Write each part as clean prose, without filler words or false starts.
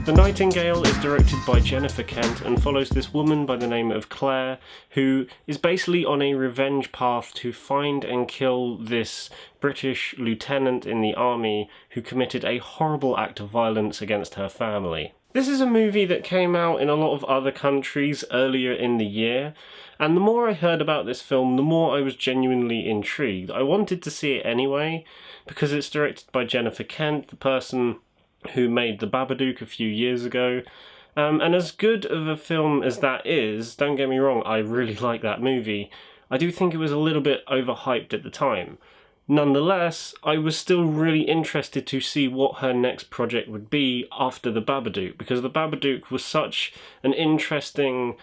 The Nightingale is directed by Jennifer Kent and follows this woman by the name of Claire, who is basically on a revenge path to find and kill this British lieutenant in the army who committed a horrible act of violence against her family. This is a movie that came out in a lot of other countries earlier in the year, and the more I heard about this film, the more I was genuinely intrigued. I wanted to see it anyway, because it's directed by Jennifer Kent, the person who made The Babadook a few years ago. And as good of a film as that is, don't get me wrong, I really like that movie. I do think it was a little bit overhyped at the time. Nonetheless, I was still really interested to see what her next project would be after The Babadook, because The Babadook was such an interesting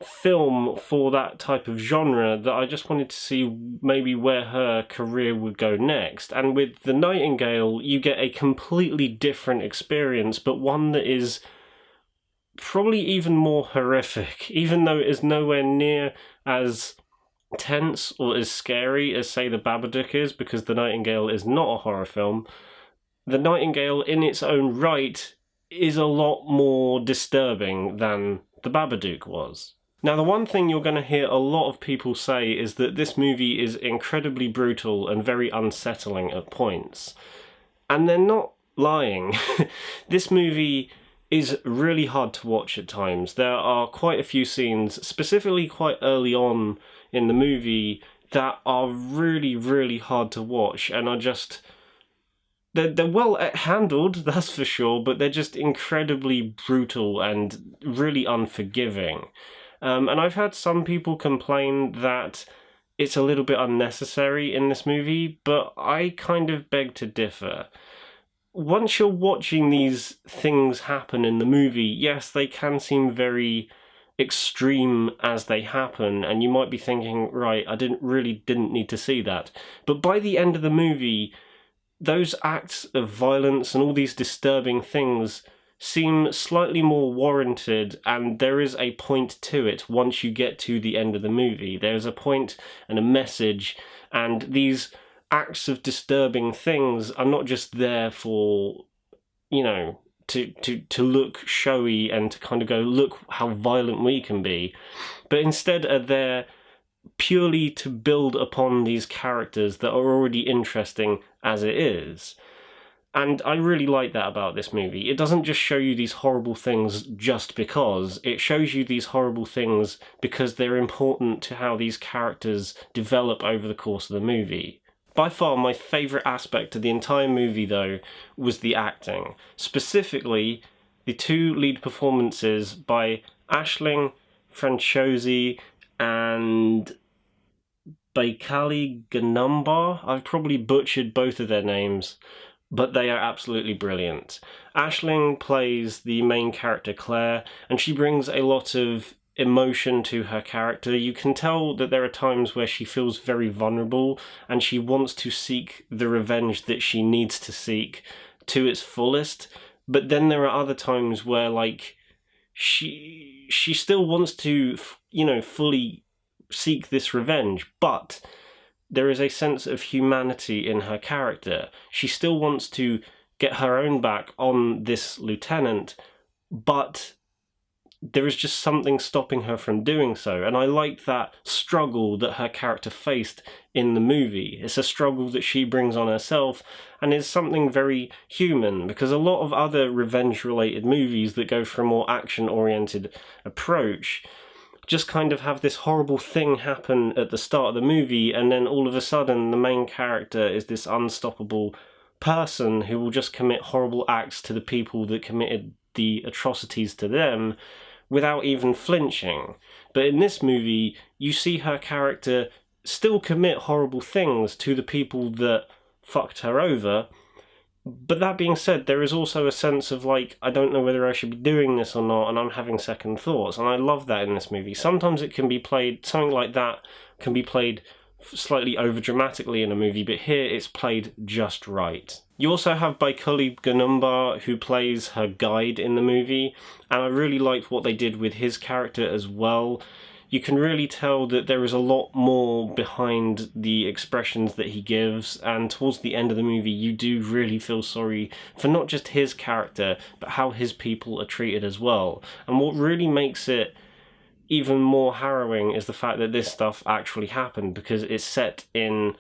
film for that type of genre that I just wanted to see maybe where her career would go next. And with The Nightingale, you get a completely different experience, but one that is probably even more horrific, even though it is nowhere near as tense or as scary as, say, The Babadook is, because The Nightingale is not a horror film. The Nightingale, in its own right, is a lot more disturbing than The Babadook was. Now, the one thing you're going to hear a lot of people say is that this movie is incredibly brutal and very unsettling at points. And they're not lying. This movie is really hard to watch at times. There are quite a few scenes, specifically quite early on in the movie, that are really, really hard to watch and are just... They're well handled, that's for sure, but they're just incredibly brutal and really unforgiving. And I've had some people complain that it's a little bit unnecessary in this movie, but I kind of beg to differ. Once you're watching these things happen in the movie, yes, they can seem very extreme as they happen, and you might be thinking, right, I didn't need to see that. But by the end of the movie, those acts of violence and all these disturbing things seem slightly more warranted, and there is a point to it once you get to the end of the movie. There's a point and a message, and these acts of disturbing things are not just there for, you know, to look showy and to kind of go, look how violent we can be, but instead are there purely to build upon these characters that are already interesting as it is. And I really like that about this movie. It doesn't just show you these horrible things just because. It shows you these horrible things because they're important to how these characters develop over the course of the movie. By far, my favourite aspect of the entire movie, though, was the acting. Specifically, the two lead performances by Aisling Franciosi and Baikali Ganamba. I've probably butchered both of their names, but they are absolutely brilliant. Aisling plays the main character Claire, and she brings a lot of emotion to her character. You can tell that there are times where she feels very vulnerable, and she wants to seek the revenge that she needs to seek to its fullest, but then there are other times where, like, she still wants to, you know, fully seek this revenge, but there is a sense of humanity in her character. She still wants to get her own back on this lieutenant, but there is just something stopping her from doing so. And I like that struggle that her character faced in the movie. It's a struggle that she brings on herself, and is something very human, because a lot of other revenge-related movies that go for a more action-oriented approach just kind of have this horrible thing happen at the start of the movie, and then all of a sudden the main character is this unstoppable person who will just commit horrible acts to the people that committed the atrocities to them without even flinching. But in this movie, you see her character still commit horrible things to the people that fucked her over. But that being said, there is also a sense of, like, I don't know whether I should be doing this or not, and I'm having second thoughts, and I love that in this movie. Sometimes it can be played, something like that can be played slightly over-dramatically in a movie, but here it's played just right. You also have Baikali Ganamba, who plays her guide in the movie, and I really liked what they did with his character as well. you can really tell that there is a lot more behind the expressions that he gives, and towards the end of the movie you do really feel sorry for not just his character, but how his people are treated as well. And what really makes it even more harrowing is the fact that this stuff actually happened, because it's set in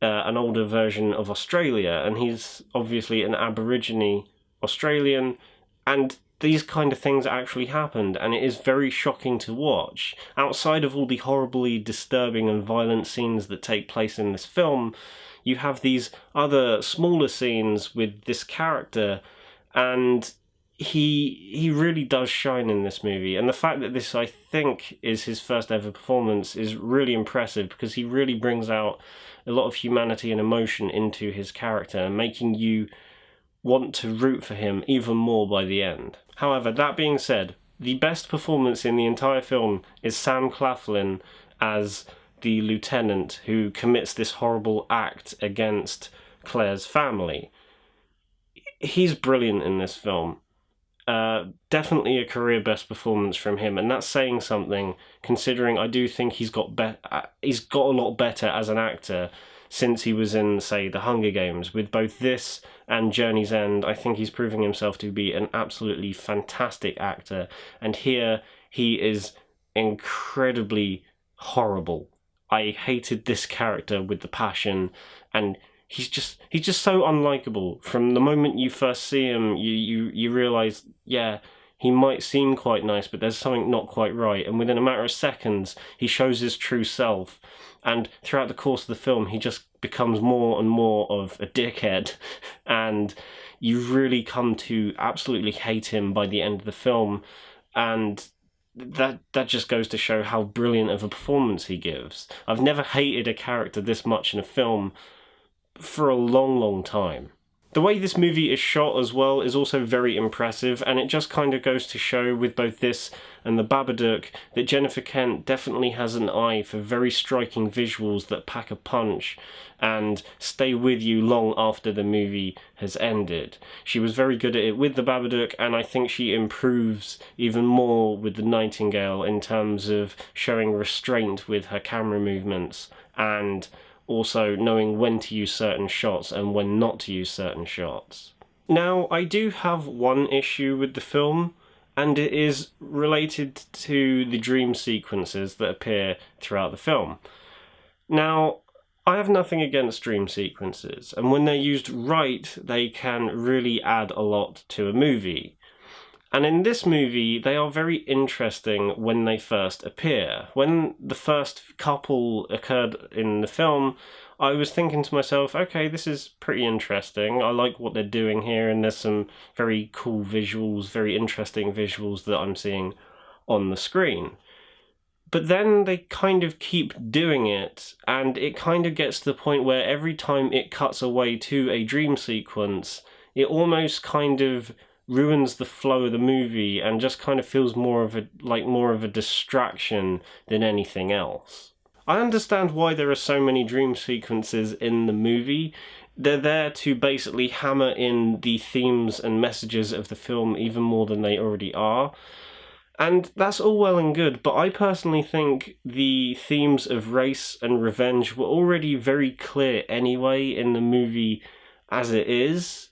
an older version of Australia, and he's obviously an Aborigine Australian, and these kind of things actually happened, and it is very shocking to watch. Outside of all the horribly disturbing and violent scenes that take place in this film, you have these other smaller scenes with this character, and he really does shine in this movie. And the fact that this, I think, is his first ever performance is really impressive, because he really brings out a lot of humanity and emotion into his character, making you want to root for him even more by the end. However, that being said, the best performance in the entire film is Sam Claflin as the lieutenant who commits this horrible act against Claire's family. He's brilliant in this film. Definitely a career best performance from him, and that's saying something, considering I do think he's got a lot better as an actor since he was in, say, The Hunger Games. With both this and Journey's End, I think he's proving himself to be an absolutely fantastic actor, and here he is incredibly horrible. I hated this character with the passion, and he's just so unlikable. From the moment you first see him, you realise, yeah, he might seem quite nice, but there's something not quite right. And within a matter of seconds, he shows his true self. And throughout the course of the film, he just becomes more and more of a dickhead. And you really come to absolutely hate him by the end of the film. And that just goes to show how brilliant of a performance he gives. I've never hated a character this much in a film for a long time. The way this movie is shot as well is also very impressive, and it just kind of goes to show with both this and The Babadook that Jennifer Kent definitely has an eye for very striking visuals that pack a punch and stay with you long after the movie has ended. She was very good at it with The Babadook, and I think she improves even more with The Nightingale in terms of showing restraint with her camera movements, and also knowing when to use certain shots and when not to use certain shots. Now, I do have one issue with the film, and it is related to the dream sequences that appear throughout the film. Now, I have nothing against dream sequences, and when they're used right, they can really add a lot to a movie. And in this movie, they are very interesting when they first appear. When the first couple occurred in the film, I was thinking to myself, okay, this is pretty interesting. I like what they're doing here, and there's some very cool visuals, very interesting visuals that I'm seeing on the screen. But then they kind of keep doing it, and it kind of gets to the point where every time it cuts away to a dream sequence, it almost kind of ruins the flow of the movie and just kind of feels more of a distraction than anything else. I understand why there are so many dream sequences in the movie. They're there to basically hammer in the themes and messages of the film even more than they already are. And that's all well and good, but I personally think the themes of race and revenge were already very clear anyway in the movie as it is.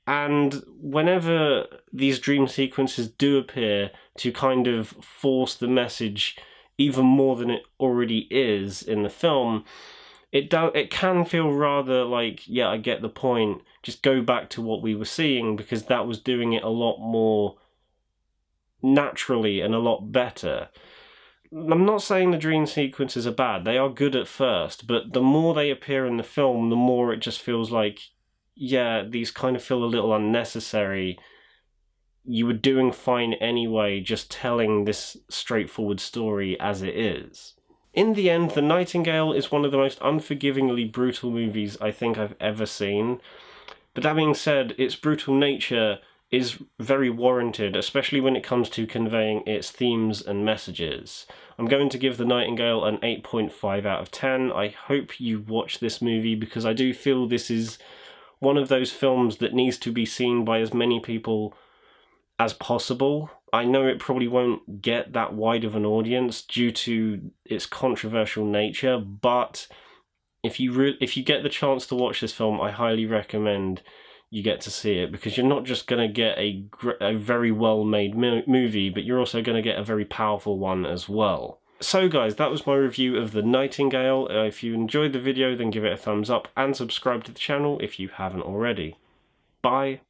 And whenever these dream sequences do appear to kind of force the message even more than it already is in the film, it can feel rather like, yeah, I get the point, just go back to what we were seeing, because that was doing it a lot more naturally and a lot better. I'm not saying the dream sequences are bad, they are good at first, but the more they appear in the film, the more it just feels like, yeah, these kind of feel a little unnecessary. You were doing fine anyway, just telling this straightforward story as it is. In the end, The Nightingale is one of the most unforgivingly brutal movies I think I've ever seen. But that being said, its brutal nature is very warranted, especially when it comes to conveying its themes and messages. I'm going to give The Nightingale an 8.5 out of 10. I hope you watch this movie, because I do feel this is one of those films that needs to be seen by as many people as possible. I know it probably won't get that wide of an audience due to its controversial nature, but if you get the chance to watch this film, I highly recommend you get to see it, because you're not just going to get a very well-made movie, but you're also going to get a very powerful one as well. So guys, that was my review of The Nightingale. If you enjoyed the video, then give it a thumbs up and subscribe to the channel if you haven't already. Bye!